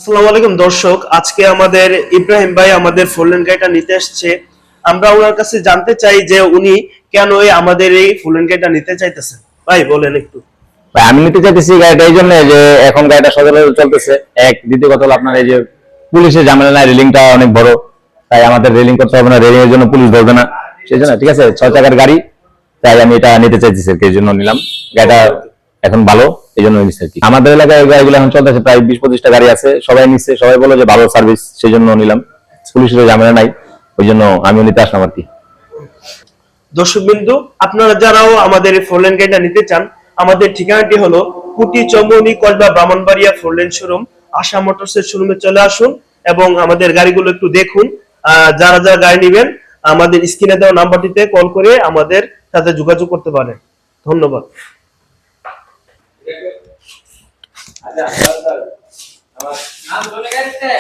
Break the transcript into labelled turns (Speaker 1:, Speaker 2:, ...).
Speaker 1: আসসালামু আলাইকুম দর্শক, আজকে আমাদের ইব্রাহিম ভাই আমাদের ফুললেন গাড়িটা নিতে আসছে। আমরা ওনার কাছে জানতে চাই যে উনি কেন আমাদের এই ফুললেন গাড়িটা নিতে চাইতেছেন। ভাই বলেন একটু।
Speaker 2: ভাই আমি নিতে চাইতেছি গাড়িটা এই জন্য যে এখন গাড়িটা সচরাচর চলতেছে। দ্বিতীয় কথা হলো আপনার এই যে পুলিশের ঝামেলা নাই, রেলিংটা অনেক বড়, তাই আমাদের রেলিং করতে হবে না, রেলিং এর জন্য পুলিশ ধরবে না, সেই জন্য ঠিক আছে 6 চাকার গাড়ি, তাই আমি এটা নিতে চাইতেছি আর কি, এই জন্য নিলাম গাড়িটা। এখন ভালো এই জন্য নিচ্ছি আর কি। আমাদের এলাকায় এই গাড়িগুলো এখন চলতেছে, প্রায় 20-25টা গাড়ি আছে, সবাই নিচ্ছে, সবাই বলে যে ভালো সার্ভিস, সেই জন্য নিলাম। পুলিশের ঝামেলা নাই, ওই জন্য আমিও নিতে আসলাম আর কি।
Speaker 1: দর্শক বিন্দু, আপনারা যারাও আমাদের এই ফুললেন গাড়িটা নিতে চান, আমাদের ঠিকানাটি হলো কুটি চৌমনি কসবা ব্রাহ্মণবাড়িয়া ফুললেন শোরুম, আশা মোটরসের শোরুমে চলে আসুন এবং আমাদের গাড়িগুলো একটু দেখুন। যারা যারা গাড়ি নেবেন আমাদের স্ক্রিনে দেওয়া নাম্বারটিতে কল করে আমাদের সাথে যোগাযোগ করতে পারেন। ধন্যবাদ।
Speaker 3: আমার নাম চলে গেছে।